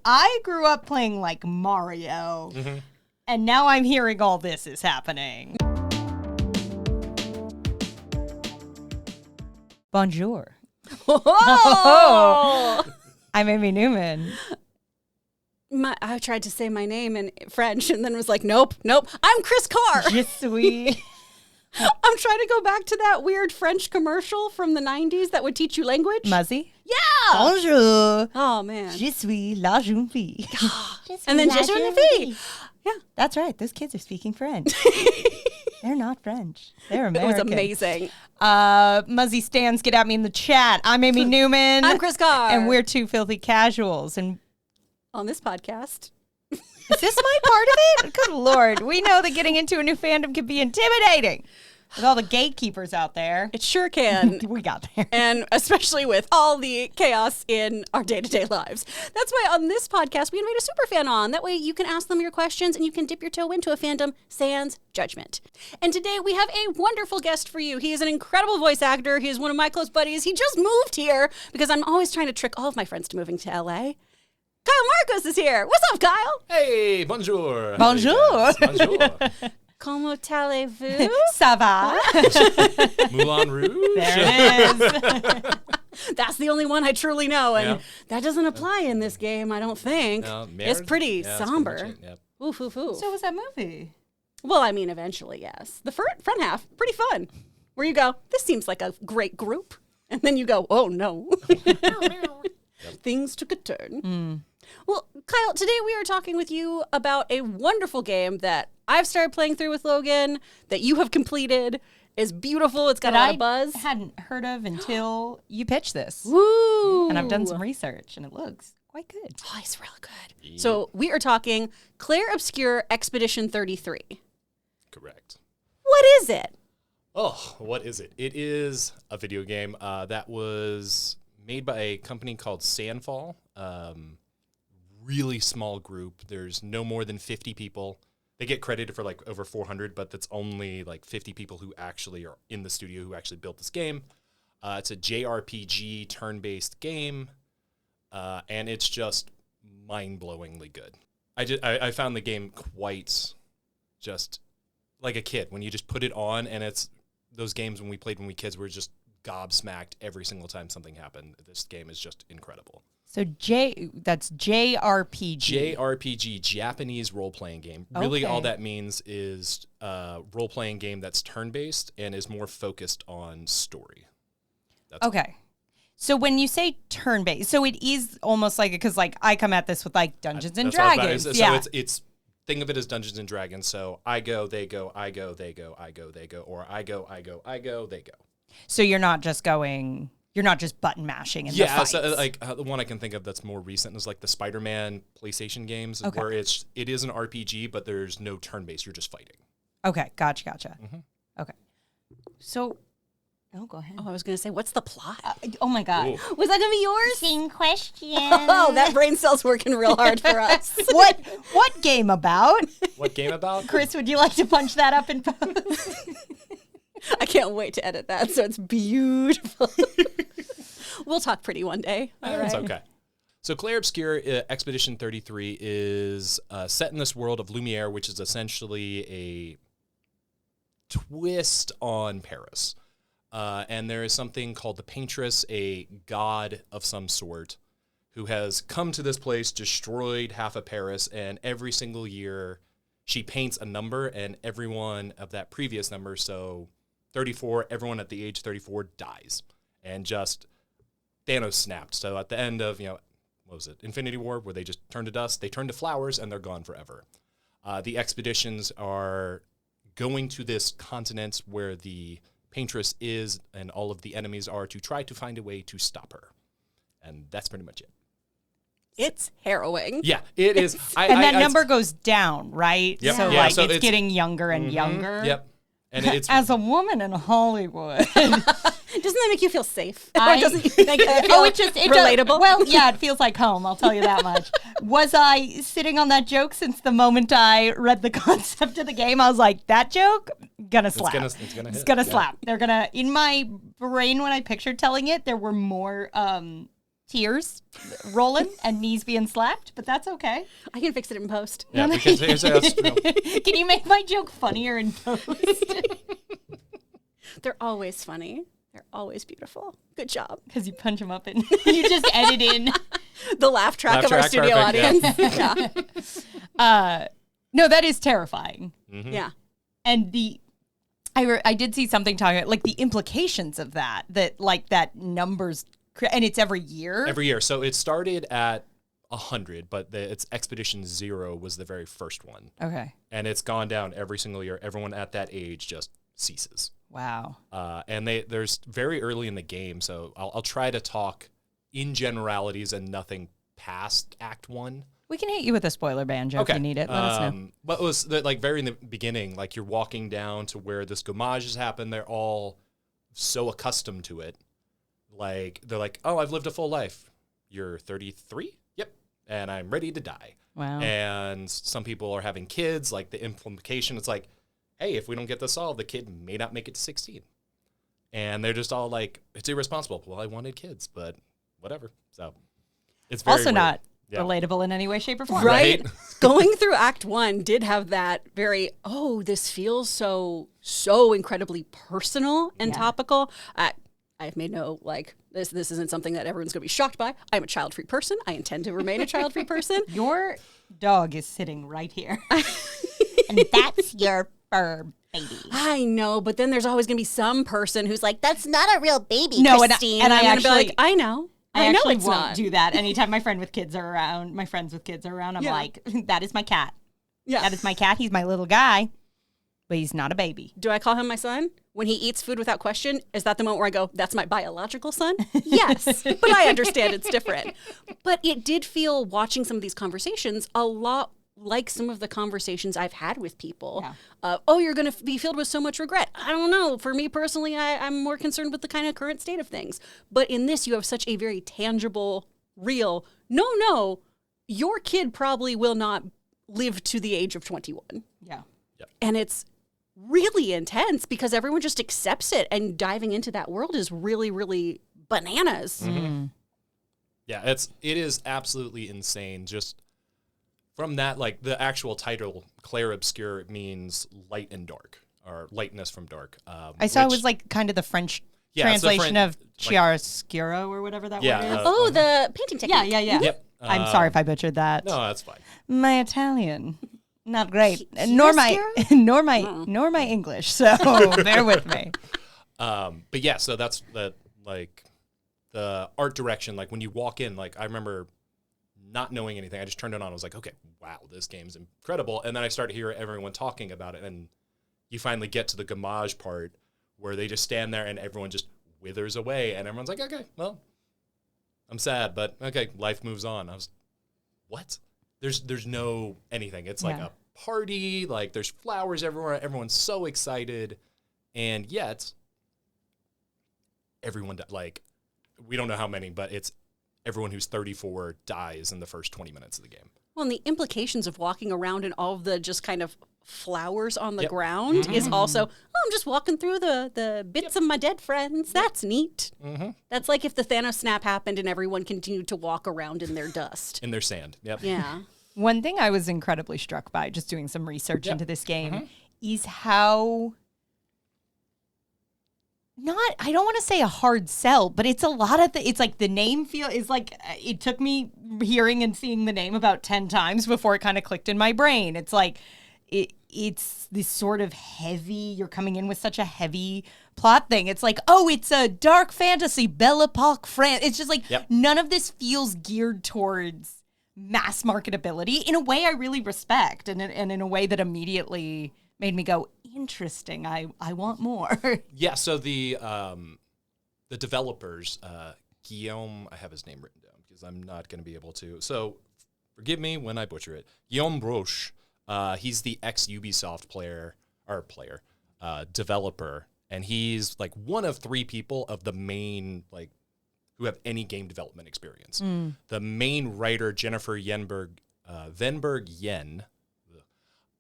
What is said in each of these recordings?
I grew up playing like Mario, and now I'm hearing all this is happening. Bonjour. Oh! I'm Amy Newman. I tried to say my name in French and then was like, nope. I'm Chris Carr. Je suis. I'm trying to go back to that weird French commercial from the 90s that would teach you language. Muzzy. Yeah. Bonjour. Oh, man. Je suis la jeune fille. And then je suis une fille. Yeah. That's right. Those kids are speaking French. They're not French. They're It American. was amazing. Muzzy Stans, get at me in the chat. I'm Amy Newman. I'm Chris Carr. And we're two filthy casuals. And on this podcast. is this my part of it? Good Lord. We know that getting into a new fandom can be intimidating. With all the gatekeepers out there. It sure can. We got there. And especially with all the chaos in our day-to-day lives. That's why on this podcast, we invite a super fan on. That way you can ask them your questions and you can dip your toe into a fandom sans judgment. And today we have a wonderful guest for you. He is an incredible voice actor. He is one of my close buddies. He just moved here because I'm always trying to trick all of my friends to moving to LA. Kyle Marquis is here. What's up, Kyle? Hey, bonjour. Bonjour. Bonjour. Comment allez-vous? Ça va? Moulin Rouge. There it is. That's the only one I truly know, and Yeah. that doesn't apply in this game, I don't think. No, It's Merde? pretty Yeah, somber. That's pretty much it, yep. Oof, oof, oof. So was that movie? Well, I mean, eventually, yes. The front half, pretty fun. Where you go, this seems like a great group. And then you go, oh, no. Things took a turn. Well, Kyle, today we are talking with you about a wonderful game that I've started playing through with Logan, that you have completed. It's beautiful. It's got a lot of buzz. I hadn't heard of until you pitched this. Woo! And I've done some research, and it looks quite good. Oh, it's real good. Yeah. So we are talking Clair Obscur Expedition 33. Correct. What is it? Oh, what is it? It is a video game that was made by a company called Sandfall. Really small group. There's no more than 50 people. They get credited for like over 400, but that's only like 50 people who actually are in the studio who actually built this game. It's a JRPG turn-based game, and it's just mind-blowingly good. I found the game quite just like a kid. When you just put it on, and it's those games when we played when we kids were just gobsmacked every single time something happened. This game is just incredible. So that's JRPG. JRPG, Japanese role-playing game. Really all that means is role-playing game that's turn-based and is more focused on story. That's okay. So when you say turn-based, so it is almost like, because like I come at this with like Dungeons and Dragons. So it's think of it as Dungeons and Dragons. So I go, they go, I go, they go, I go, they go, or I go, they go. So you're not just button mashing in the fights. So like the one I can think of that's more recent is like the Spider-Man PlayStation games, where it is an RPG, but there's no turn-based. You're just fighting. Okay, gotcha. Mm-hmm. Okay, so go ahead. Oh, I was going to say, what's the plot? Oh my God, Ooh. Was that going to be yours? same question. Oh, that brain cell's working real hard for us. What game about? What game about? Chris, would you like to punch that up in post? I can't wait to edit that, so it's beautiful. We'll talk pretty one day. All right. It's okay. So Clair Obscur Expedition 33 is set in this world of Lumiere, which is essentially a twist on Paris. And there is something called the Paintress, a god of some sort, who has come to this place, destroyed half of Paris, and every single year she paints a number, and everyone of that previous number, so 34, everyone at the age 34 dies. And just Thanos snapped. So at the end of, what was it, Infinity War, where they just turn to dust, they turn to flowers, and they're gone forever. The expeditions are going to this continent where the Paintress is and all of the enemies are to try to find a way to stop her. And that's pretty much it. It's harrowing. Yeah, it is. And that number goes down, right? Yep. So, Yeah, like, so it's it's getting younger and younger. Yep. And it's As a woman in Hollywood. Doesn't that make you feel safe? Or doesn't it make you feel it relatable? Well, yeah, it feels like home, I'll tell you that much. Was I sitting on that joke since the moment I read the concept of the game? I was like, that joke, gonna slap. It's gonna slap. They're gonna, in my brain when I pictured telling it, there were more tears rolling and knees being slapped, but that's okay. I can fix it in post. Yeah, because Can you make my joke funnier in post? They're always funny. They're always beautiful. Good job. Because you punch them up and you just edit in. The laugh track of our studio perfect, audience. Yeah. No, that is terrifying. Yeah. And I did see something talking like the implications of that like that numbers, and it's every year. Every year. So it started at 100, but its Expedition 0 was the very first one. Okay. And it's gone down every single year. Everyone at that age just ceases. Wow. And there's very early in the game, so I'll try to talk in generalities and nothing past Act 1. We can hit you with a spoiler banjo if you need it. Let us know. But it was like very in the beginning, like you're walking down to where this gommage has happened. They're all so accustomed to it. Like they're like, oh, I've lived a full life. You're 33? Yep. And I'm ready to die. Wow. And some people are having kids. Like the implication, it's like, hey, if we don't get this solved, the kid may not make it to 16. And they're just all like, it's irresponsible. Well, I wanted kids, but whatever. So it's very also weird. not relatable in any way, shape, or form. Right? Going through Act 1 did have that very, this feels so incredibly personal and topical. I've made no, this isn't something that everyone's going to be shocked by. I'm a child-free person. I intend to remain a child-free person. Your dog is sitting right here. And that's your fur baby. I know, but then there's always going to be some person who's like, that's not a real baby, No, Christine. and I I'm gonna actually- be like, I know. I know actually it's won't not. do that. Anytime my friends with kids are around, I'm like, that is my cat. Yeah. That is my cat. He's my little guy, but he's not a baby. Do I call him my son? When he eats food without question, is that the moment where I go, that's my biological son? Yes, but I understand it's different. But it did feel, watching some of these conversations, a lot like some of the conversations I've had with people. Yeah. You're going to be filled with so much regret. I don't know. For me personally, I'm more concerned with the kind of current state of things. But in this, you have such a very tangible, real, no, your kid probably will not live to the age of 21. Yeah. And it's really intense because everyone just accepts it, and diving into that world is really, really bananas. Mm-hmm. Yeah, it is absolutely insane. Just from that, like the actual title, Clair Obscur, means light and dark, or lightness from dark. I saw it was like kind of the French translation of chiaroscuro or whatever that word is. The painting technique. Yeah. Yep. I'm sorry if I butchered that. No, that's fine. My Italian, not great, nor my English. So bear with me. But yeah, so that's the art direction. Like when you walk in, like I remember not knowing anything, I just turned it on. I was like, okay, wow, this game's incredible. And then I started hearing everyone talking about it, and you finally get to the gommage part where they just stand there and everyone just withers away, and everyone's like, okay, well, I'm sad, but okay, life moves on. I was, what? There's no anything. It's like a party, like there's flowers everywhere. Everyone's so excited, and yet everyone like we don't know how many, but it's everyone who's 34 dies in the first 20 minutes of the game. Well, and the implications of walking around and all of the just kind of flowers on the ground is also, I'm just walking through the bits of my dead friends. That's neat. Mm-hmm. That's like if the Thanos snap happened and everyone continued to walk around in their dust. In their sand. Yep. Yeah. One thing I was incredibly struck by just doing some research into this game is how I don't want to say a hard sell, but it's a lot of it's like the name is like, it took me hearing and seeing the name about 10 times before it kind of clicked in my brain. It's like, it's this sort of heavy, you're coming in with such a heavy plot thing. It's like, it's a dark fantasy, Belle Epoque France. It's just like, none of this feels geared towards mass marketability in a way I really respect, and in a way that immediately made me go, interesting, I want more. Yeah, so the developers, Guillaume, I have his name written down because I'm not going to be able to. So forgive me when I butcher it. Guillaume Broche, he's the ex-Ubisoft developer, and he's like one of 3 people of the main, like, who have any game development experience. The main writer, Jennifer Venberg Yen,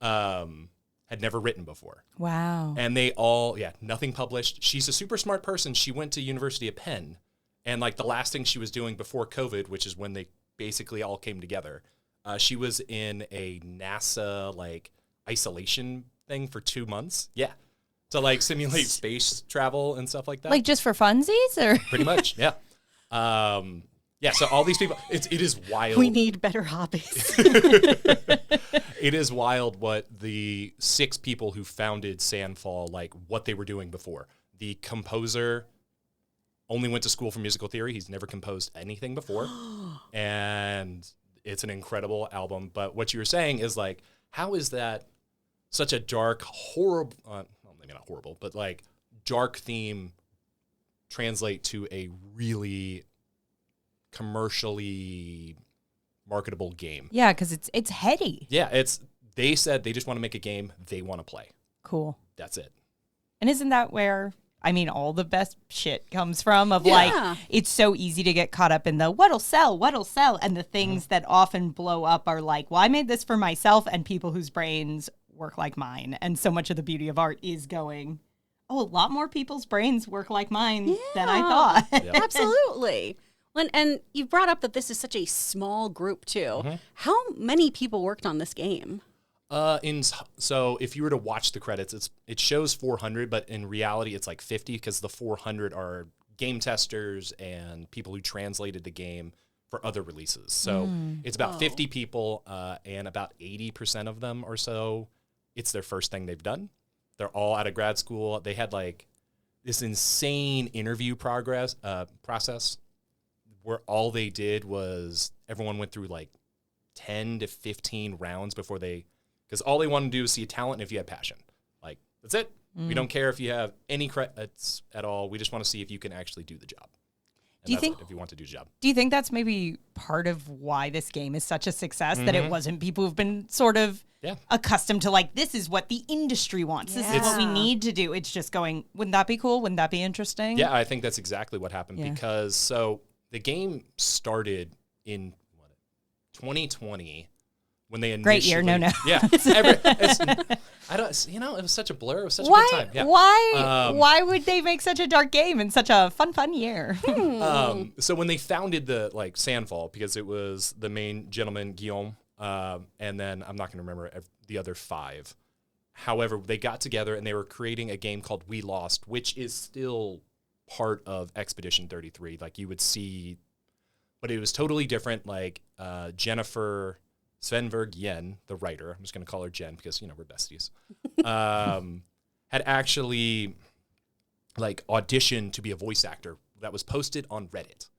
had never written before. Wow. And they all, nothing published. She's a super smart person. She went to University of Penn And like the last thing she was doing before COVID, which is when they basically all came together, she was in a NASA like isolation thing for 2 months. Yeah. To like simulate space travel and stuff like that. Like just for funsies or? Pretty much. Yeah. Yeah. So all these people, it is wild. We need better hobbies. It is wild what the 6 people who founded Sandfall, like what they were doing before. The composer only went to school for musical theory. He's never composed anything before. And it's an incredible album. But what you were saying is like, how is that such a dark, horrible, well, maybe not horrible, but like dark theme translate to a really commercially marketable game? Yeah, because it's heady. Yeah, they said they just want to make a game they want to play. Cool. That's it. And isn't that where, I mean, all the best shit comes from of like, it's so easy to get caught up in the what'll sell. And the things that often blow up are like, well, I made this for myself and people whose brains work like mine. And so much of the beauty of art is going, oh, a lot more people's brains work like mine than I thought. Yep. Absolutely. And you brought up that this is such a small group too. How many people worked on this game? So if you were to watch the credits, it shows 400, but in reality it's like 50 because the 400 are game testers and people who translated the game for other releases. So it's about 50 people, and about 80% of them or so, it's their first thing they've done. They're all out of grad school. They had like this insane interview process where all they did was everyone went through like 10 to 15 rounds before because all they want to do is see talent and if you have passion. Like, that's it. We don't care if you have any credits at all. We just want to see if you can actually do the job. And Do you think if you want to do the job? Do you think that's maybe part of why this game is such a success? That it wasn't people who've been sort of accustomed to like, this is what the industry wants. This is what we need to do. It's just going, wouldn't that be cool? Wouldn't that be interesting? Yeah, I think that's exactly what happened because the game started in 2020 when they initially... Great year, no. Yeah. It was such a blur. It was such a good time. Yeah. Why would they make such a dark game in such a fun year? So when they founded the Sandfall, because it was the main gentleman, Guillaume, and then I'm not going to remember the other 5. However, they got together and they were creating a game called We Lost, which is still part of Expedition 33. Like you would see, but it was totally different. Like Jennifer Svenberg Yen, the writer, I'm just going to call her Jen because, we're besties, had actually auditioned to be a voice actor that was posted on Reddit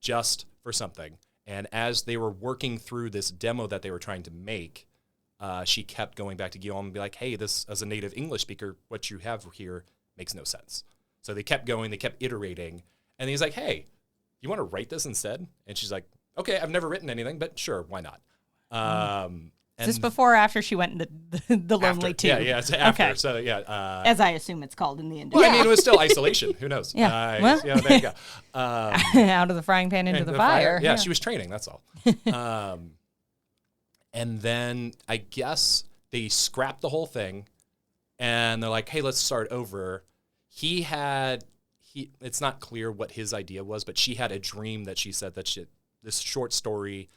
just for something. And as they were working through this demo that they were trying to make, she kept going back to Guillaume and be like, hey, this, as a native English speaker, what you have here makes no sense. So they kept going, they kept iterating. And he's like, hey, you want to write this instead? And she's like, okay, I've never written anything, but sure, why not? Is this before or after she went into the Lonely Tube? Yeah, it's after. Okay. So, yeah. As I assume it's called in the industry. Well, I mean, it was still isolation. Who knows? Yeah. There you go. Out of the frying pan into the fire. Yeah, she was training, that's all. And then I guess they scrapped the whole thing, and they're like, hey, let's start over. It's not clear what his idea was, but she had a dream that she said that this short story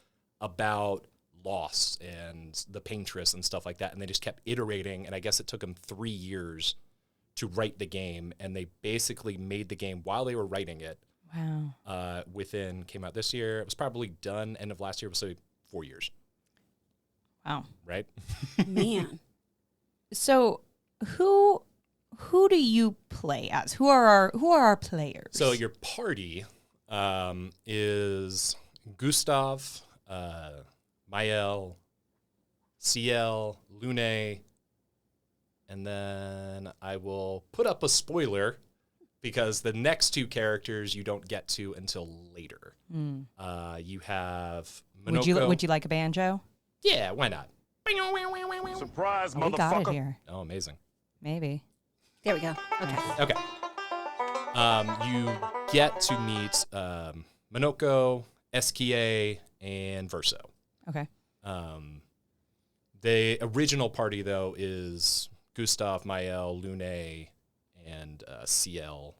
about loss and the paintress and stuff like that, and they just kept iterating, and I guess it took them 3 years to write the game, and they basically made the game while they were writing it. Wow. Came out this year. It was probably done end of last year, so 4 years. Wow. Right? Man. So who do you play as? Who are our players? So your party is Gustav, Mael, CL, Lune, and then I will put up a spoiler because the next 2 characters you don't get to until later. You have Monoko. Would you like a banjo? Yeah, why not? Surprise, We got it motherfucker. here. Oh, amazing. Maybe. There we go. Okay. Okay. You get to meet Monoko, SKA, and Verso. Okay. The original party, though, is Gustav, Mael, Lune, and CL.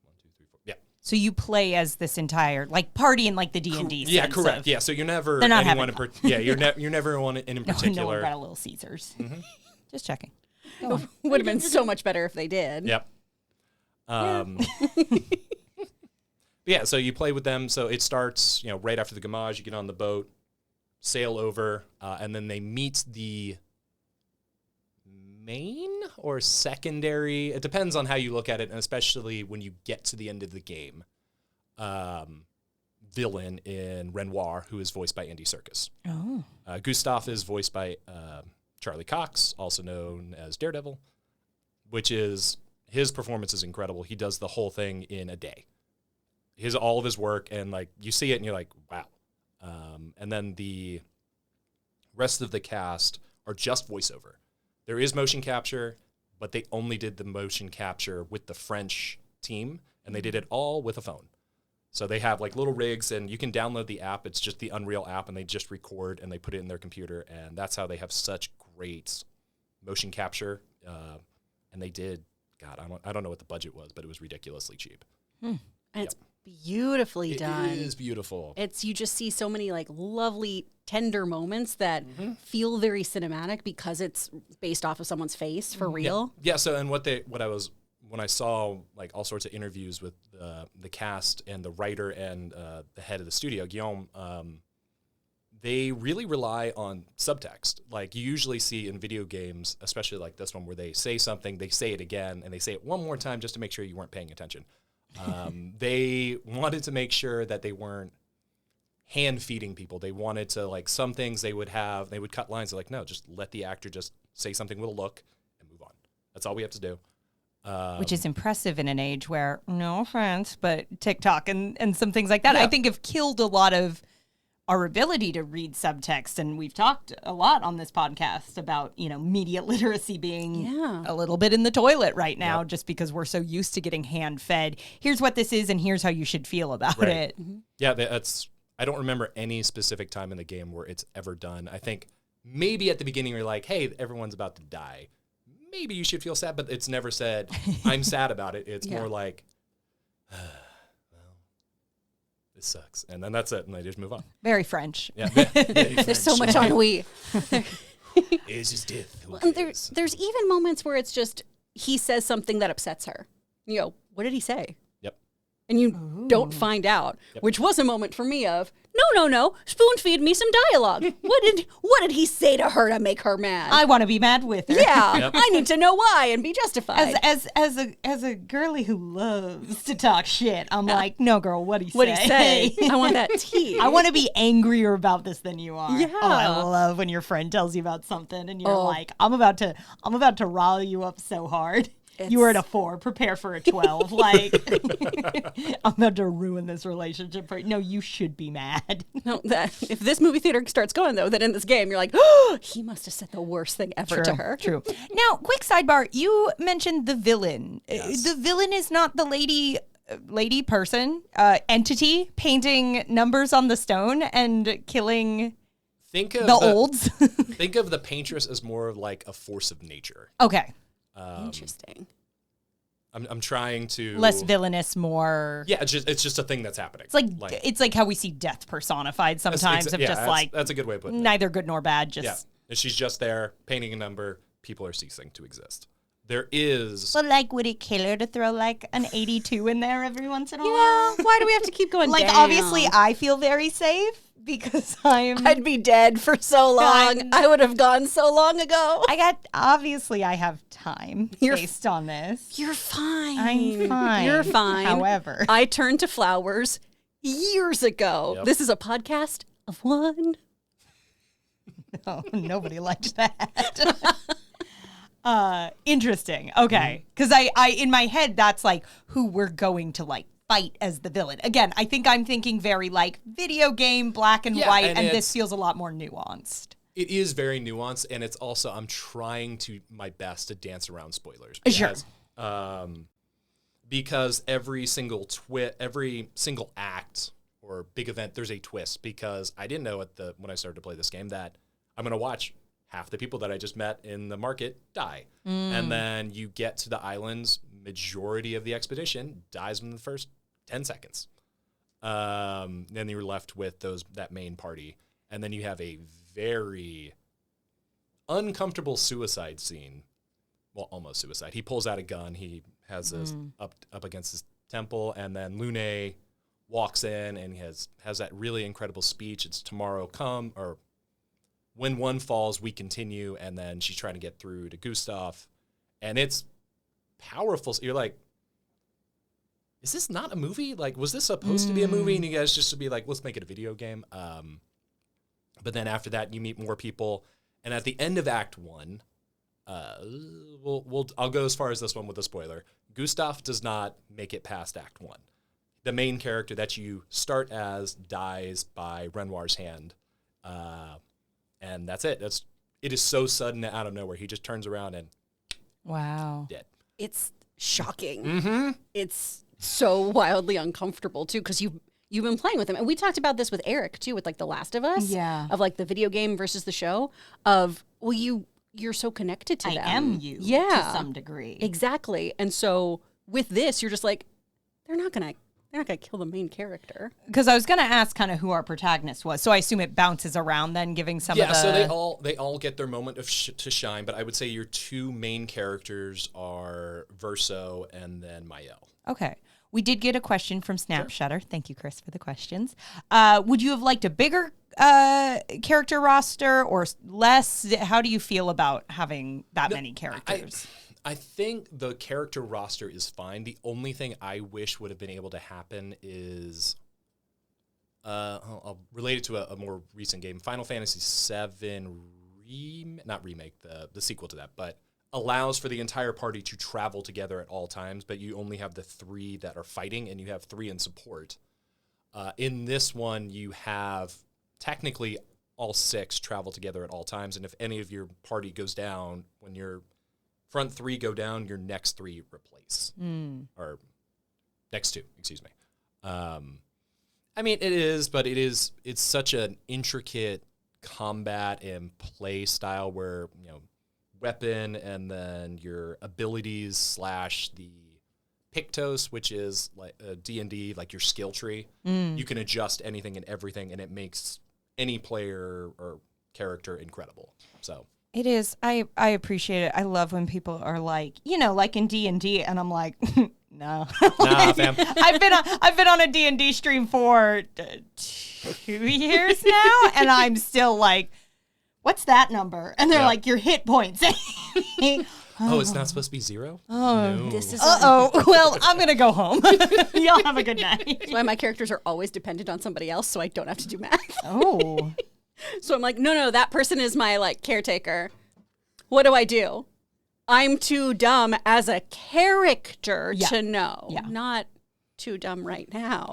1, 2, 3, 4. Yeah. So you play as this entire like party in like the D&D Yeah, sense correct. of- Yeah, so you're never They're not anyone having you're never one in No particular. one got a Little Caesars. Just checking. Would have been so much better if they did. Yep. Yeah, so you play with them. So it starts, right after the Gamage. You get on the boat, sail over, and then they meet the main or secondary. It depends on how you look at it, and especially when you get to the end of the game. Villain in Renoir, who is voiced by Andy Serkis. Oh. Gustav is voiced by Charlie Cox, also known as Daredevil, which is his performance is incredible. He does the whole thing in a day. All of his work, and like you see it, and you're like, wow. And then the rest of the cast are just voiceover. There is motion capture, but they only did the motion capture with the French team, and they did it all with a phone. So they have like little rigs, and you can download the app. It's just the Unreal app, and they just record and they put it in their computer, and that's how they have such great motion capture. And they did, God, I don't know what the budget was, but it was ridiculously cheap. And it's beautifully done. It is beautiful. You just see so many like lovely, tender moments that feel very cinematic because it's based off of someone's face for real. Yeah. So, and when I saw like all sorts of interviews with the cast and the writer and the head of the studio, Guillaume, they really rely on subtext. Like you usually see in video games, especially like this one, where they say something, they say it again, and they say it one more time just to make sure you weren't paying attention. They wanted to make sure that they weren't hand feeding people. They wanted to, like, some things they would cut lines. They're like, no, just let the actor just say something with a look and move on. That's all we have to do. Which is impressive in an age where, no offense, but TikTok and some things like that, I think have killed a lot of our ability to read subtext. And we've talked a lot on this podcast about, media literacy being a little bit in the toilet right now, just because we're so used to getting hand fed. Here's what this is, and here's how you should feel about it. Yeah, I don't remember any specific time in the game where it's ever done. I think maybe at the beginning you're like, hey, everyone's about to die. Maybe you should feel sad, but it's never said, I'm sad about it. It's more like, this sucks. And then that's it. And they just move on. Very French. Yeah. There's so much ennui. It's just death. And there's even moments where it's just, he says something that upsets her. What did he say? Yep. And you don't find out, which was a moment for me of, no, spoon feed me some dialogue. What did he say to her to make her mad? I want to be mad with her. Yeah, I need to know why and be justified. As a girly who loves to talk shit, I'm like, no, girl, what'd he say? What'd he say? I want that tea. I want to be angrier about this than you are. Yeah. Oh, I love when your friend tells you about something and you're like, I'm about to rile you up so hard. You were at a 4. Prepare for a 12. Like, I'm about to ruin this relationship. No, you should be mad. No, if this movie theater starts going, though, then in this game, you're like, oh, he must have said the worst thing ever to her. True. Now, quick sidebar. You mentioned the villain. Yes. The villain is not the lady person, entity painting numbers on the stone and killing Think of the olds. Think of the paintress as more of like a force of nature. Okay. Interesting. I'm trying to Less villainous, more. Yeah, it's just a thing that's happening. It's like how we see death personified sometimes. That's a good way of putting it. Neither good nor bad. Just And she's just there painting a number. People are ceasing to exist. There is. But would it kill her to throw like an 82 in there every once in a while? Why do we have to keep going down? Obviously, I feel very safe because I'd be dead for so long. I would have gone so long ago. Obviously, I have time based on this. You're fine. I'm fine. You're fine. However, I turned to flowers years ago. Yep. This is a podcast of one. No, nobody liked that. Interesting. Okay. Because I in my head, that's like who we're going to fight as the villain. Again, I think I'm thinking very video game, black and white, and this feels a lot more nuanced. It is very nuanced, and it's also, I'm trying my best to dance around spoilers. Because every single act or big event, there's a twist, because I didn't know when I started to play this game that I'm going to watch half the people that I just met in the market die. And then you get to the islands, majority of the expedition dies in the first 10 seconds. Then you're left with that main party. And then you have a very uncomfortable suicide scene. Well, almost suicide. He pulls out a gun. He has this up against his temple, and then Lune walks in and has that really incredible speech. It's tomorrow come, or when one falls, we continue. And then she's trying to get through to Gustav, and it's powerful. You're like, is this not a movie? Like, was this supposed to be a movie? And you guys just to be like, let's make it a video game. But then after that, you meet more people, and at the end of Act 1, I'll go as far as this one with a spoiler. Gustav does not make it past Act 1. The main character that you start as dies by Renoir's hand, and that's it. It is so sudden out of nowhere. He just turns around and Wow. dead. It's shocking. It's so wildly uncomfortable too, because you've been playing with him, and we talked about this with Eric too, with like The Last of Us. Yeah. Of like the video game versus the show. Of you're so connected to them. I am you. Yeah. To some degree. Exactly. And so with this, you're just like, they're not gonna kill the main character. Because I was going to ask kind of who our protagonist was. So I assume it bounces around then, giving some of the... Yeah, so they all get their moment to shine, but I would say your two main characters are Verso and then Mael. Okay. We did get a question from Snapshutter. Thank you, Chris, for the questions. Would you have liked a bigger character roster or less? How do you feel about having that many characters? I think the character roster is fine. The only thing I wish would have been able to happen is, I'll relate it to a more recent game, Final Fantasy VII not remake, the sequel to that, but allows for the entire party to travel together at all times, but you only have the 3 that are fighting, and you have 3 in support. In this one, you have technically all 6 travel together at all times, and if any of your party goes down, when your front 3 go down, your next 3 replace. Or next 2, excuse me. I mean, it is, but it's such an intricate combat and play style where, weapon and then your abilities / the Pictos, which is like D&D, like your skill tree. You can adjust anything and everything, and it makes any player or character incredible. So It is. I appreciate it. I love when people are like, like in D&D, and I'm like, no. Nah, fam. I've been on a D&D stream for 2 years now, and I'm still like, what's that number? And they're like, your hit points. it's not supposed to be 0? Oh, no. This is well, I'm going to go home. Y'all have a good night. That's why my characters are always dependent on somebody else, so I don't have to do math. Oh. So I'm like, no, that person is my like caretaker. What do? I'm too dumb as a character to know. Yeah. Not too dumb right now.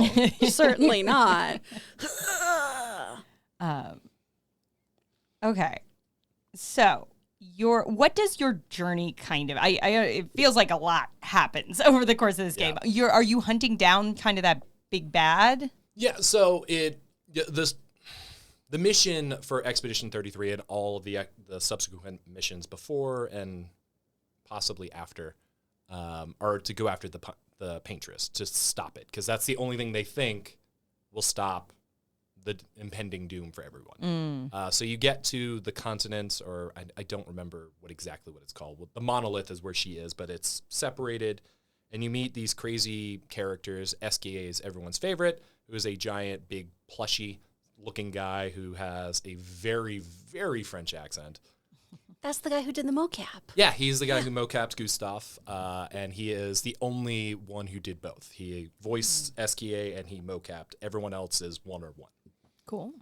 Certainly not. Okay. So what does your journey kind of, it feels like a lot happens over the course of this game. Are you hunting down kind of that big bad? Yeah, so the mission for Expedition 33 and all of the subsequent missions before and possibly after are to go after the Paintress, to stop it, because that's the only thing they think will stop the impending doom for everyone. So you get to the continent, or I don't remember exactly what it's called. The monolith is where she is, but it's separated, and you meet these crazy characters. SKA is everyone's favorite, who is a giant, big, plushy looking guy who has a very, very French accent. That's the guy who did the mocap. Yeah, he's the guy who mocapped Gustav, and he is the only one who did both. He voiced SKA and he mocapped. Everyone else is 1 or 1. Cool.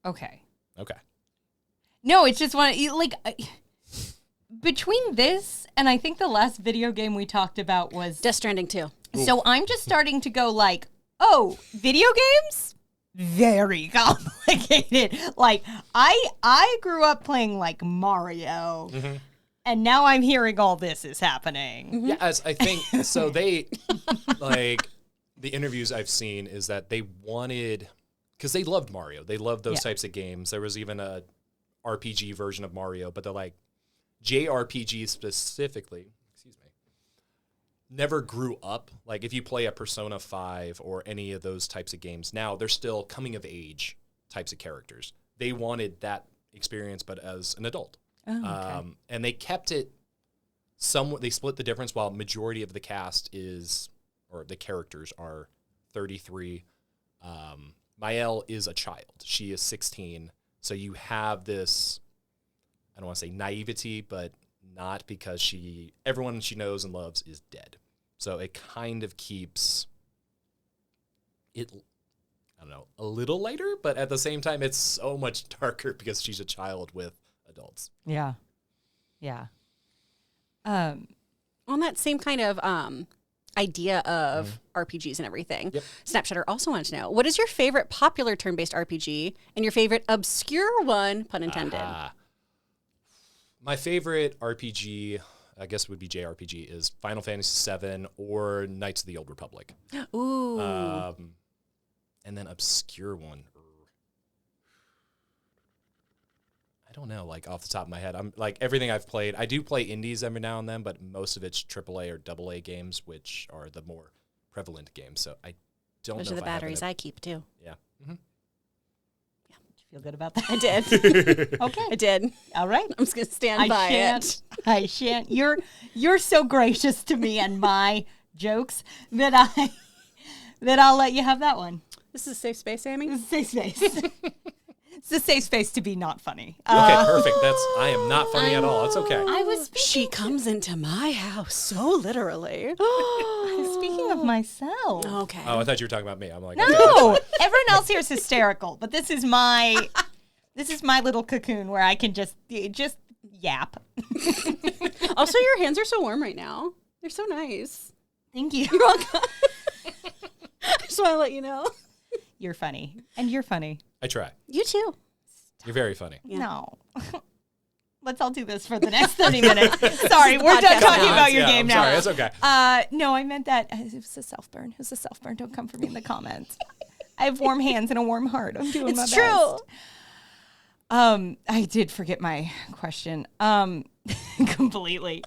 Okay. No, it's just between this and I think the last video game we talked about was Death Stranding 2. So I'm just starting to go like, oh, video games? Very complicated. Like, I grew up playing like Mario, and now I'm hearing all this is happening. Yeah, as I think, so they, like, the interviews I've seen is that they wanted, because they loved Mario. They loved those types of games. There was even a RPG version of Mario, but they're like, JRPG specifically, never grew up. Like if you play a Persona 5 or any of those types of games now, they're still coming of age types of characters. They wanted that experience, but as an adult. And they kept it somewhat, they split the difference while majority of the cast is, or the characters are 33. Mael is a child. She is 16. So you have this, I don't want to say naivety, but not, because everyone she knows and loves is dead. So it kind of keeps it, I don't know, a little lighter, but at the same time, it's so much darker because she's a child with adults. Yeah. Yeah. On that same kind of idea of RPGs and everything, Snapshatter also wanted to know, what is your favorite popular turn-based RPG and your favorite obscure one, pun intended? My favorite RPG, I guess would be JRPG, is Final Fantasy VII or Knights of the Old Republic. Ooh. And then obscure one. I don't know, like off the top of my head. I'm like everything I've played. I do play indies every now and then, but most of it's AAA or AA games, which are the more prevalent games. So I don't know. Those are the batteries I keep too. Yeah. Did you feel good about that? I did. Okay. I did. All right. I'm just gonna stand by it. I shan't. You're so gracious to me and my jokes that I'll let you have that one. This is a safe space, Amy. It's a safe space. It's a safe space to be not funny. Okay, perfect. I am not funny at all. It's okay. I was She comes into my house so literally. speaking of myself. Okay. Oh, I thought you were talking about me. I'm like, No, okay, everyone else here is hysterical, but this is my little cocoon where I can just yap. Also, your hands are so warm right now. They're so nice. Thank you. You're welcome. I just want to let you know. You're funny, and you're funny. I try. You too. You're very funny. Yeah. No. Let's all do this for the next 30 minutes. Sorry, we're done talking about your game now. Sorry, that's okay. No, I meant that it was a self-burn. It was a self-burn. Don't come for me in the comments. I have warm hands and a warm heart. I'm doing my best. It's true. I did forget my question completely.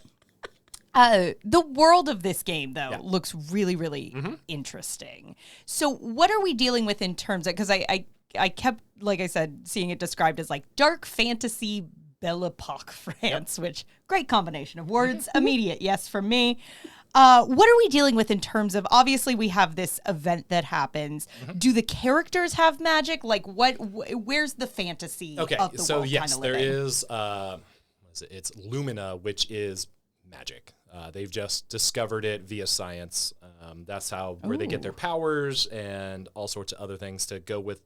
The world of this game, though, looks really, really interesting. So what are we dealing with in terms of, because I kept, like I said, seeing it described as like dark fantasy Belle Epoque France, which great combination of words. Immediate yes from me. What are we dealing with in terms of, obviously we have this event that happens. Do the characters have magic? Like where's the fantasy of the world yes, kind of there living? is, it's Lumina, which is magic. They've just discovered it via science. That's where they get their powers and all sorts of other things to go with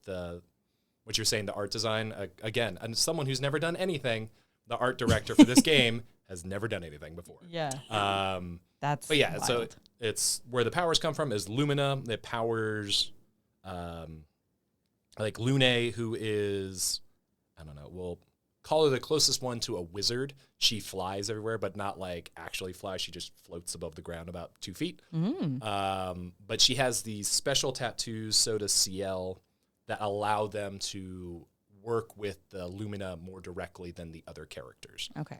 what you're saying, the art design. Again, and someone who's never done anything, the art director for this game has never done anything before. Yeah. But yeah, wild. so it's where the powers come from is Lumina. It powers like Lune, who is, I don't know, we'll call her the closest one to a wizard. She flies everywhere, but not like actually flies. She just floats above the ground about 2 feet. But she has these special tattoos, so does CL, that allow them to work with the Lumina more directly than the other characters. Okay.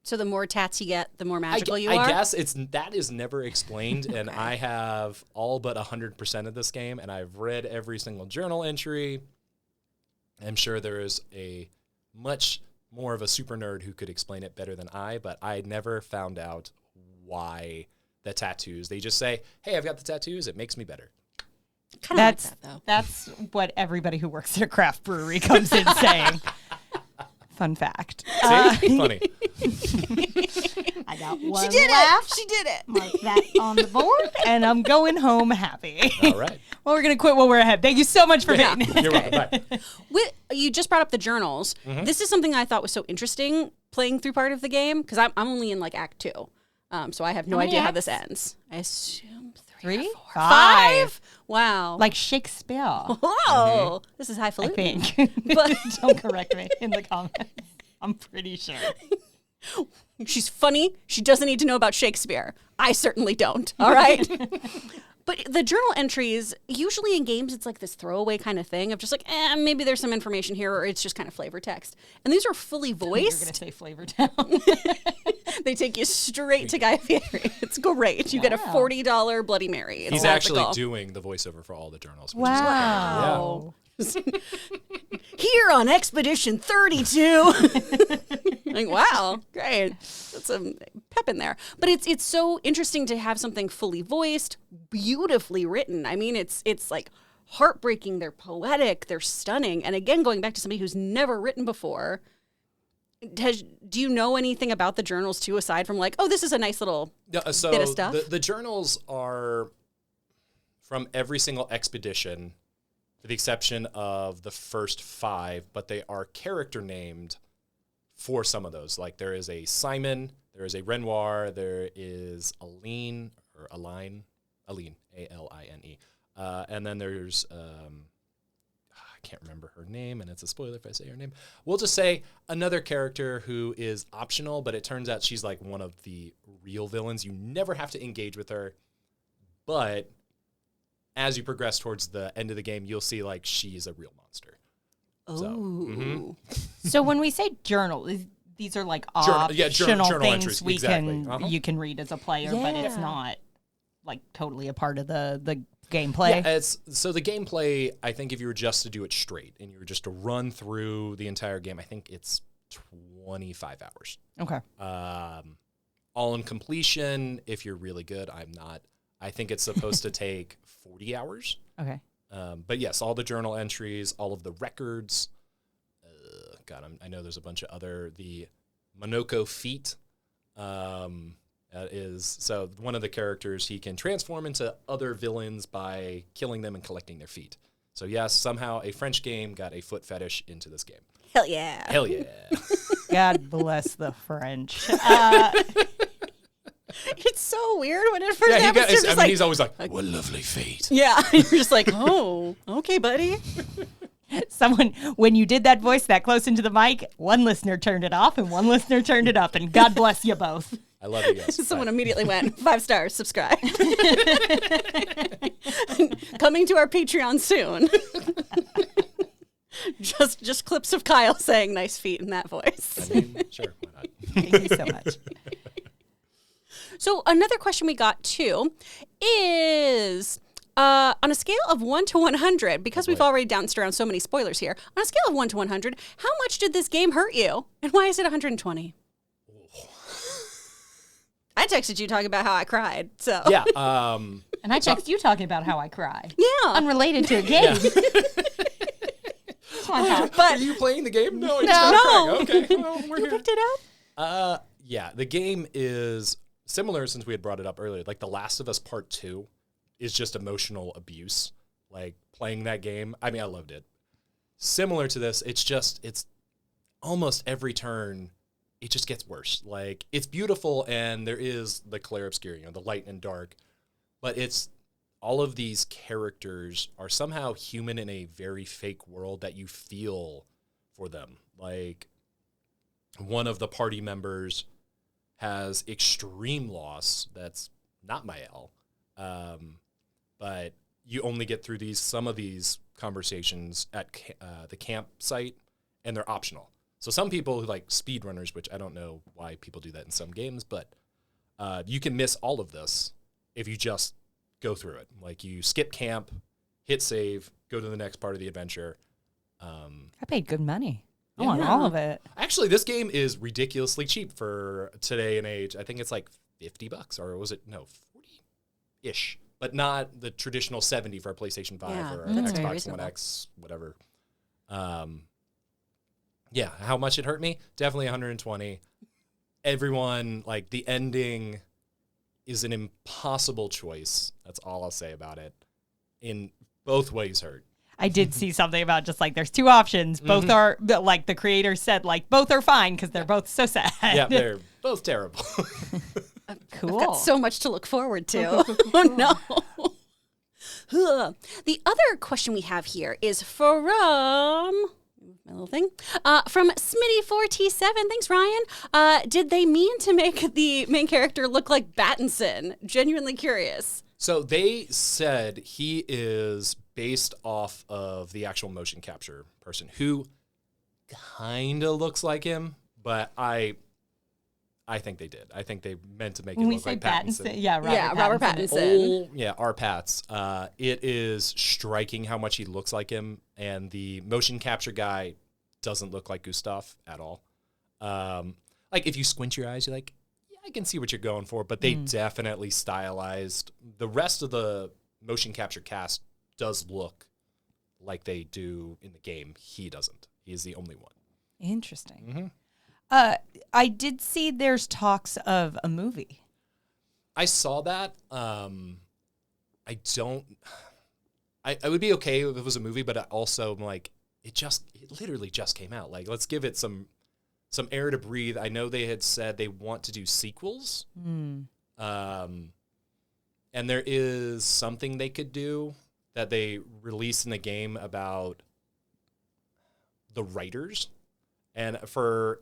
So the more tats you get, the more magical you I are? guess that is never explained, and I have all but 100% of this game, and I've read every single journal entry. I'm sure there is a much more of a super nerd who could explain it better than I, but I never found out why the tattoos. They just say, hey, I've got the tattoos. It makes me better. Kind of like that, though. That's what everybody who works at a craft brewery comes in saying. Fun fact. See? Funny. I got one She did laugh. it. She did it. Mark that on the board, and I'm going home happy. All right. Well, we're going to quit while we're ahead. Thank you so much for being here. You're welcome. Bye. You just brought up the journals. This is something I thought was so interesting playing through part of the game, because I'm only in like Act 2. So I have no How many idea how acts? this ends. I assume 3 or 3? 4. 5. Wow. Like Shakespeare, Whoa. This is I highfalutin. think. But Don't correct me in the comments. I'm pretty sure. she's funny. She doesn't need to know about Shakespeare. I certainly don't. All right. But the journal entries, usually in games, it's like this throwaway kind of thing of just like, maybe there's some information here, or it's just kind of flavor text. And these are fully You're voiced. going to say Flavor Town. They take you straight to Guy Fieri. It's great. You get a $40 Bloody Mary. It's He's magical. actually doing the voiceover for all the journals. Which Wow. Here on Expedition 32. Like, wow, great. That's some pep in there. But it's so interesting to have something fully voiced, beautifully written. I mean, it's like heartbreaking. They're poetic. They're stunning. And again, going back to somebody who's never written before, do you know anything about the journals too, aside from like, oh, this is a nice little bit of stuff? The journals are from every single expedition, with the exception of the first 5, but they are character named for some of those. Like there is a Simon, there is a Renoir, there is Aline, A-L-I-N-E. And then there's, I can't remember her name, and it's a spoiler if I say her name. We'll just say another character who is optional, but it turns out she's like one of the real villains. You never have to engage with her, but as you progress towards the end of the game, you'll see like she's a real monster. Oh. So when we say journal, these are like optional things entries. we Exactly. can you can read as a player, but it's Yeah. not like totally a part of the gameplay. Yeah, so the gameplay, I think if you were just to do it straight and you were just to run through the entire game, I think it's 25 hours. Okay. All in completion, if you're really good, I'm not. I think it's supposed to take 40 hours. Okay. But yes, all the journal entries, all of the records. God, I know there's a bunch of the Monoko feat. So one of the characters, he can transform into other villains by killing them and collecting their feet. So yes, somehow a French game got a foot fetish into this game. Hell yeah. Hell yeah. God bless the French. It's so weird when it first happens. He's always like, what lovely feet. Yeah. You're just like, oh, okay, buddy. Someone, when you did that voice that close into the mic, one listener turned it off and one listener turned it up, and God bless you both. I love you guys. Someone immediately went 5 stars, subscribe. Coming to our Patreon soon. just clips of Kyle saying nice feet in that voice. I mean, sure, why not? Thank you so much. So another question we got too is on a scale of 1 to 100, because we've already danced around so many spoilers here, on a scale of 1 to 100, how much did this game hurt you? And why is it 120? I texted you talking about how I cried. So Yeah. And I texted you talking about how I cry. Yeah. Unrelated to a game. But Are you playing the game? No. No. Okay. Well, we're you here. picked it up? Yeah, the game is similar since we had brought it up earlier. Like The Last of Us Part 2 is just emotional abuse. Like playing that game. I mean, I loved it. Similar to this, it's almost every turn, it just gets worse. Like it's beautiful and there is the Clair Obscur, the light and dark, but it's all of these characters are somehow human in a very fake world that you feel for them. Like one of the party members has extreme loss that's not Mael, but you only get through some of these conversations at the campsite, and they're optional. So some people who like speedrunners, which I don't know why people do that in some games, but you can miss all of this if you just go through it. Like you skip camp, hit save, go to the next part of the adventure. I paid good money. I Yeah. want all of it. Actually, this game is ridiculously cheap for today and age. I think it's like $50, or was it 40-ish, but not the traditional 70 for a PlayStation 5 Yeah, or that's very Xbox One reasonable. X, whatever. Yeah, how much it hurt me? Definitely 120. Everyone, like the ending is an impossible choice. That's all I'll say about it. In both ways hurt. I did see something about just like there's two options. Both are, like the creator said, like both are fine because they're both so sad. Yeah, they're both terrible. Cool. I've got so much to look forward to. Oh, no. The other question we have here is from my little thing from Smitty4T7. Thanks, Ryan. Did they mean to make the main character look like Battinson? Genuinely curious. So they said he is based off of the actual motion capture person who kind of looks like him, but I think they did. I think they meant to make When it we look say like Pattinson. Robert Pattinson. Our Pats. It is striking how much he looks like him, and the motion capture guy doesn't look like Gustav at all. Like if you squint your eyes, you're like, yeah, I can see what you're going for, but they definitely stylized. The rest of the motion capture cast does look like they do in the game. He doesn't. He is the only one. Interesting. Mm-hmm. I did see there's talks of a movie. I saw that. I would be okay if it was a movie, but I also am like, it literally just came out. Like, let's give it some air to breathe. I know they had said they want to do sequels. And there is something they could do that they released in the game about the writers. And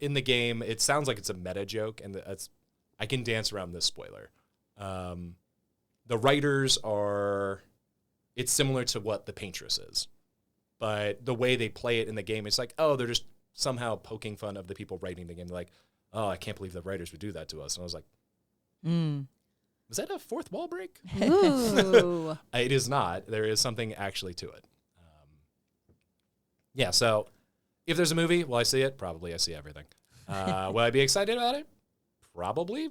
in the game, it sounds like it's a meta joke, and I can dance around this spoiler. The writers it's similar to what the Paintress is, but the way they play it in the game, it's like, oh, they're just somehow poking fun of the people writing the game. They're like, oh, I can't believe the writers would do that to us. And I was like, was that a fourth wall break? Ooh. It is not. There is something actually to it. Yeah, so if there's a movie, will I see it? Probably. I see everything. Will I be excited about it? Probably.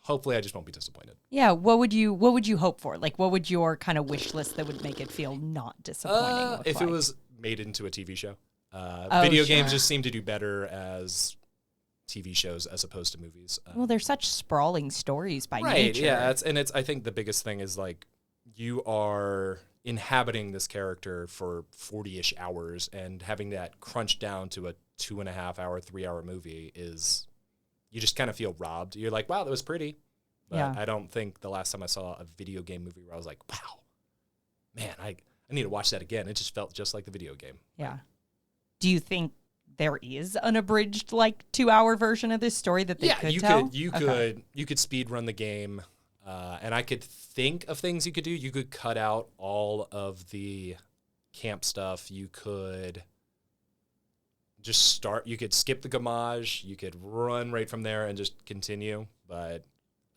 Hopefully, I just won't be disappointed. Yeah. What would you hope for? Like, what would your kind of wish list that would make it feel not disappointing look if like? it was made into a TV show. Oh, Video sure. games just seem to do better as TV shows as opposed to movies. Well, they're such sprawling stories by right, nature. yeah. I think the biggest thing is, like, you are inhabiting this character for 40-ish hours, and having that crunched down to a 2.5 hour, 3 hour movie is, you just kind of feel robbed. You're like, wow, that was pretty. But Yeah. I don't think the last time I saw a video game movie where I was like, wow, man, I need to watch that again. It just felt just like the video game. Yeah. Do you think there is an abridged, like, 2 hour version of this story that they could tell? You could speed run the game, and I could think of things you could do. You could cut out all of the camp stuff. You could just start. You could skip the gamage. You could run right from there and just continue. But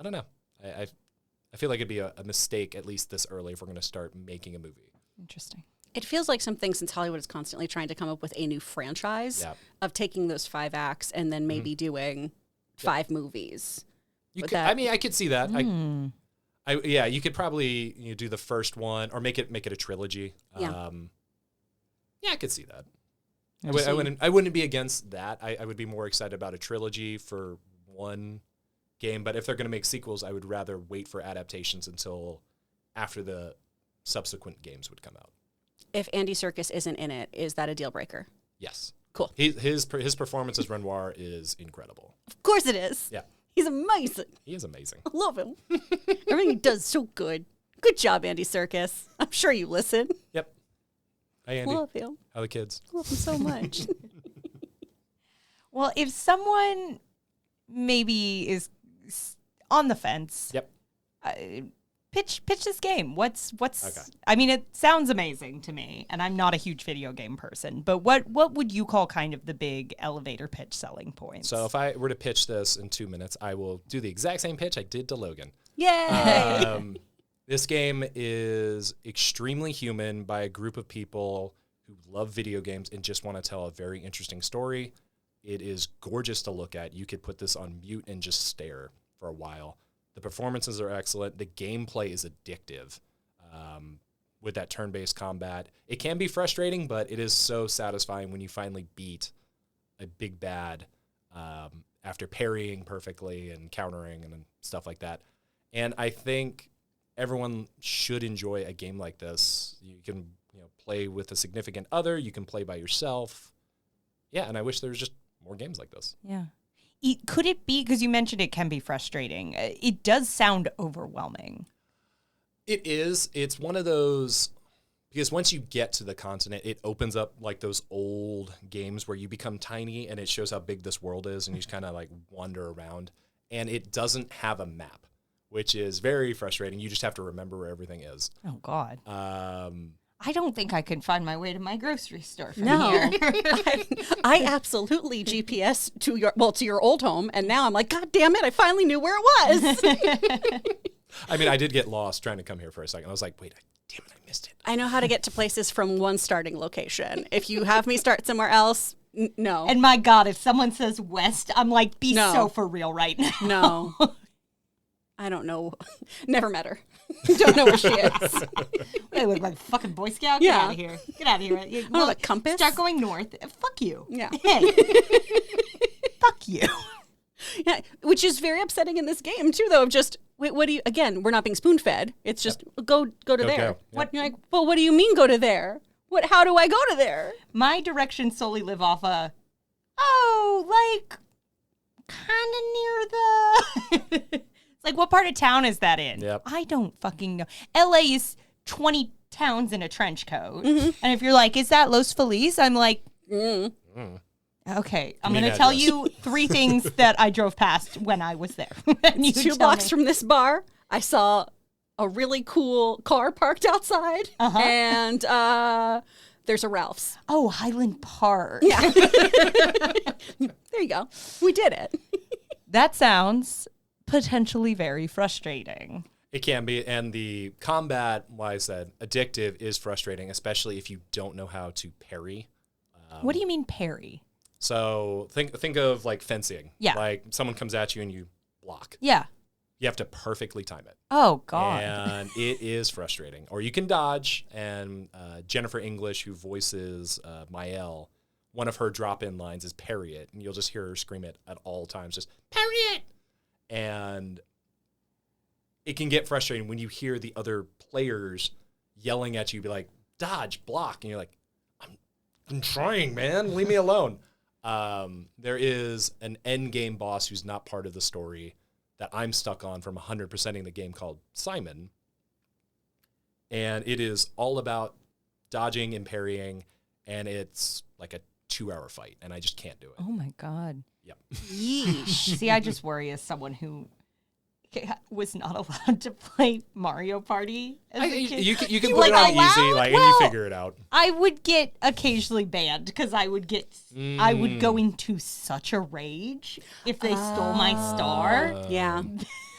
I don't know. I feel like it'd be a mistake, at least this early, if we're going to start making a movie. Interesting. It feels like something, since Hollywood is constantly trying to come up with a new franchise, of taking those 5 acts and then maybe doing 5 movies. I could see that. You could probably do the first one or make it a trilogy. Yeah. I could see that. I wouldn't be against that. I would be more excited about a trilogy for one game, but if they're going to make sequels, I would rather wait for adaptations until after the subsequent games would come out. If Andy Serkis isn't in it, is that a deal breaker? Yes. Cool. His performance as Renoir is incredible. Of course it is. Yeah. He's amazing. He is amazing. I love him. Everything he does is so good. Good job, Andy Serkis. I'm sure you listen. Yep. Hey, Andy. Love him. How are the kids? Love him so much. Well, if someone maybe is on the fence, Yep. pitch this game. What's Okay. I mean, it sounds amazing to me, and I'm not a huge video game person, but what would you call kind of the big elevator pitch selling points? So if I were to pitch this in 2 minutes, I will do the exact same pitch I did to Logan. Yay! This game is extremely human by a group of people who love video games and just want to tell a very interesting story. It is gorgeous to look at. You could put this on mute and just stare for a while. The performances are excellent. The gameplay is addictive with that turn-based combat. It can be frustrating, but it is so satisfying when you finally beat a big bad after parrying perfectly and countering and stuff like that. And I think everyone should enjoy a game like this. You can play with a significant other. You can play by yourself. Yeah, and I wish there was just more games like this. Yeah. Could it be, because you mentioned it can be frustrating, it does sound overwhelming. It is. It's one of those, because once you get to the continent, it opens up like those old games where you become tiny and it shows how big this world is and you just kind of like wander around. And it doesn't have a map, which is very frustrating. You just have to remember where everything is. Oh, God. Um, I don't think I can find my way to my grocery store from No, here. I absolutely GPS to your old home, and now I'm like, God damn it! I finally knew where it was. I mean, I did get lost trying to come here for a second. I was like, wait, damn it, I missed it. I know how to get to places from one starting location. If you have me start somewhere else, no, And my God, if someone says west, I'm like, be No. so for real right now. no. I don't know. Never met her. Don't know where she is. They look like a fucking Boy Scout. Yeah. Get out of here. Get out of here. You, I don't have a compass. Start going north. Fuck you. Yeah. Hey. Fuck you. Yeah, which is very upsetting in this game too, though. Of just wait, what do you? Again, we're not being spoon fed. It's just go to Go, there. go. What you're like? Well, what do you mean go to there? What? How do I go to there? My directions solely live off like, kind of near the... It's like, what part of town is that in? Yep. I don't fucking know. LA is 20 towns in a trench coat. And if you're like, is that Los Feliz? I'm like, okay, I'm Give me going to an tell address. you 3 things that I drove past when I was there. And you 2 tell blocks me. from this bar, I saw a really cool car parked outside, and there's a Ralph's. Oh, Highland Park. Yeah. There you go. We did it. That sounds potentially very frustrating. It can be, and the combat, like I said, addictive is frustrating, especially if you don't know how to parry. What do you mean parry? So think of like fencing. Yeah. Like someone comes at you and you block. Yeah. You have to perfectly time it. Oh, God. And it is frustrating. Or you can dodge, and Jennifer English, who voices Mael, one of her drop-in lines is parry it, and you'll just hear her scream it at all times, just parry it! And it can get frustrating when you hear the other players yelling at you, be like, dodge, block, and you're like, I'm trying, man, leave me alone. There is an end game boss who's not part of the story that I'm stuck on from 100%ing the game called Simon. And it is all about dodging and parrying, and it's like a 2-hour fight, and I just can't do it. Oh, my God. Yep. Yeesh. See, I just worry as someone who was not allowed to play Mario Party as a kid. You can You put it like on easy, allowed? like, and Well, you figure it out. I would get occasionally banned because I would go into such a rage if they stole my star. Yeah.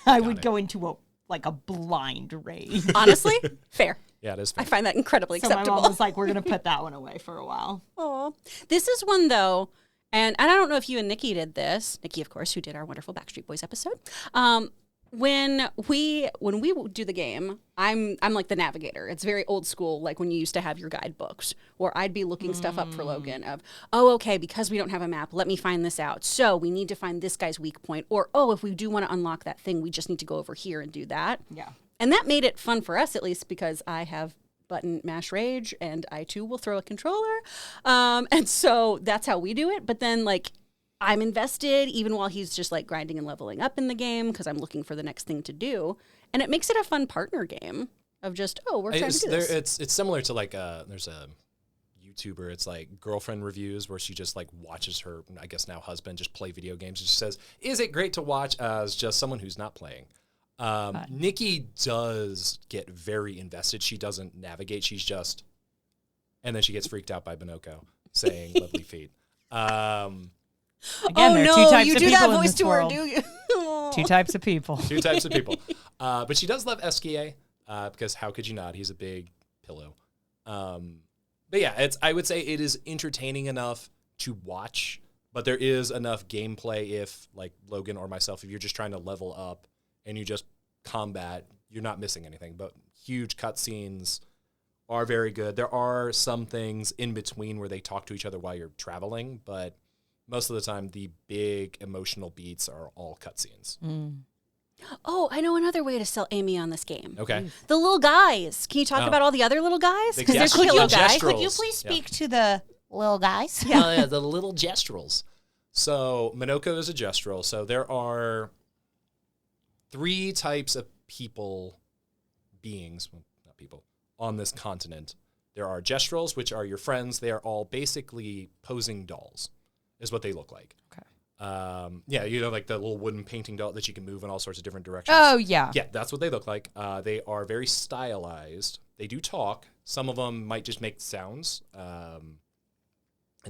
I would go into a blind rage. Honestly, fair. Yeah, it is. I Fun. find that incredibly So my acceptable. mom was like, we're going to put that one away for a while. Aw. This is one, though, and I don't know if you and Nikki did this. Nikki, of course, who did our wonderful Backstreet Boys episode. When we do the game, I'm like the navigator. It's very old school, like when you used to have your guidebooks, where I'd be looking stuff up for Logan of, oh, okay, because we don't have a map, let me find this out. So we need to find this guy's weak point. Or, oh, if we do want to unlock that thing, we just need to go over here and do that. Yeah. And that made it fun for us, at least, because I have button mash rage, and I too will throw a controller. And so that's how we do it. But then, like, I'm invested even while he's just like grinding and leveling up in the game because I'm looking for the next thing to do. And it makes it a fun partner game of just, oh, we're trying to do this. It's similar to like there's a YouTuber. It's like girlfriend reviews where she just like watches her, I guess now husband, just play video games. And she says, "Is it great to watch as just someone who's not playing?" Nikki does get very invested. She doesn't navigate. She's just, and then she gets freaked out by Bonoko saying "lovely feet." Again, there are two types you of do people that in voice this to her, world. do you? Two types of people. Two types of people. But she does love SKA because how could you not? He's a big pillow. But yeah, I would say it is entertaining enough to watch, but there is enough gameplay if, like Logan or myself, if you're just trying to level up and you just combat, you're not missing anything. But huge cutscenes are very good. There are some things in between where they talk to each other while you're traveling, but most of the time, the big emotional beats are all cutscenes. Oh, I know another way to sell Amy on this game. Okay. The little guys. Can you talk about all the other little guys? The Because there's gestures. Kilo The guy. gestures. Could you please speak to the little guys? Yeah, the little gestrels. So Minoko is a gestrel. So there are 3 types of beings, well, not people, on this continent. There are gestrels, which are your friends. They are all basically posing dolls, is what they look like. Okay. Yeah, you know, like the little wooden painting doll that you can move in all sorts of different directions. Oh, yeah. Yeah, that's what they look like. They are very stylized. They do talk. Some of them might just make sounds. And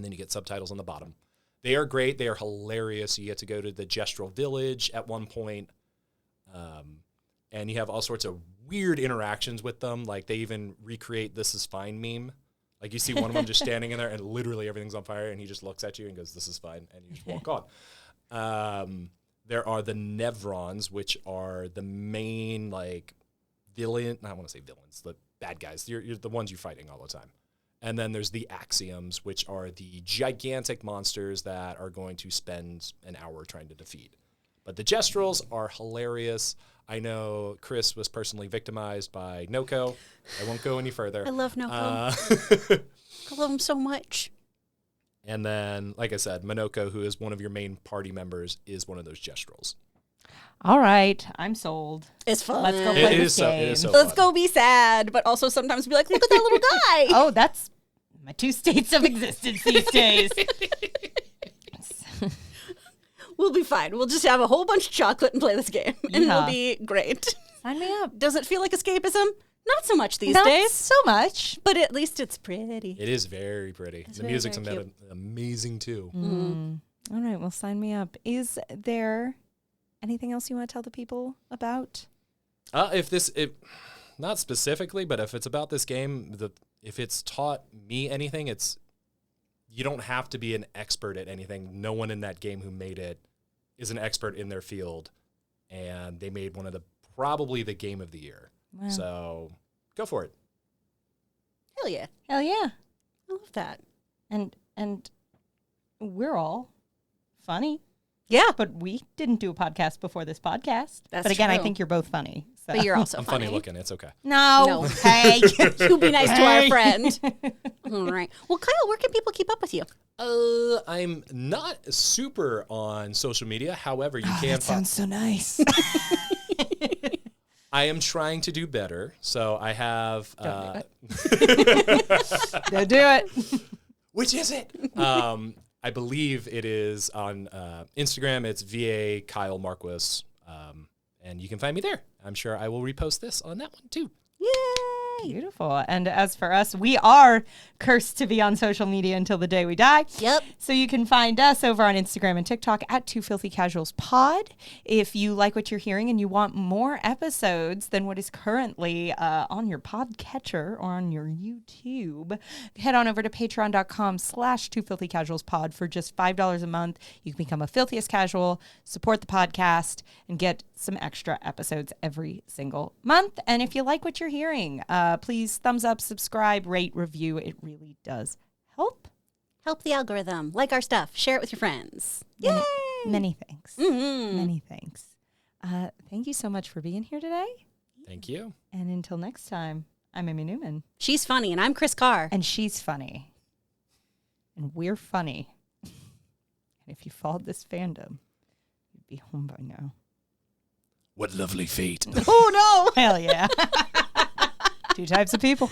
then you get subtitles on the bottom. They are great. They are hilarious. You get to go to the gestural village at one point. And you have all sorts of weird interactions with them. Like they even recreate "This is fine" meme. Like you see one of them just standing in there and literally everything's on fire and he just looks at you and goes, "This is fine." And you just walk on. There are the Nevrons, which are the main like villain. I want to say villains, the bad guys. You're the ones you're fighting all the time. And then there's the Axioms, which are the gigantic monsters that are going to spend an hour trying to defeat. But the Gestrals are hilarious. I know Chris was personally victimized by Noko. I won't go any further. I love Noko. I love him so much. And then, like I said, Monoko, who is one of your main party members, is one of those Gestrals. All right, I'm sold. It's fun. Let's go play this game. It is so Let's fun. go be sad, but also sometimes be like, look at that little guy. Oh, that's my two states of existence these days. We'll be fine. We'll just have a whole bunch of chocolate and play this game, and it'll be great. Sign me up. Does it feel like escapism? Not so much these Not days, so much. but at least it's pretty. It is very pretty. The very, music's very cute. amazing, too. All right, well, sign me up. Is there anything else you want to tell the people about? Not specifically, but if it's about this game, if it's taught me anything, you don't have to be an expert at anything. No one in that game who made it is an expert in their field, and they made one of probably the game of the year. Wow. So go for it. Hell yeah. Hell yeah. I love that. And we're all funny. Yeah. But we didn't do a podcast before this podcast. That's but again, I true. think you're both funny. So. But you're also I'm funny looking. It's okay. No. Hey. You be nice to our Hey. friend. All right. Well, Kyle, where can people keep up with you? I'm not super on social media. However, you can. That sounds so nice. I am trying to do better. So I have. Don't do it. Which is it? I believe it is on Instagram. It's VA Kyle Marquis. And you can find me there. I'm sure I will repost this on that one too. Yay! Beautiful. And as for us, we are cursed to be on social media until the day we die. Yep. So you can find us over on Instagram and TikTok at Two Filthy Casuals Pod. If you like what you're hearing and you want more episodes than what is currently on your podcatcher or on your YouTube, head on over to patreon.com/Two Filthy Casuals Pod for just $5 a month. You can become a Filthiest Casual, support the podcast, and get some extra episodes every single month. And if you like what you're hearing, please thumbs up, subscribe, rate, review. It really does help. Help the algorithm. Like our stuff. Share it with your friends. Yay! Many thanks. Mm-hmm. Many thanks. Thank you so much for being here today. Thank you. And until next time, I'm Amy Newman. She's funny, and I'm Chris Carr. And she's funny. And we're funny. And if you followed this fandom, you'd be home by now. What lovely fate. Oh, no. Hell yeah. Two types of people.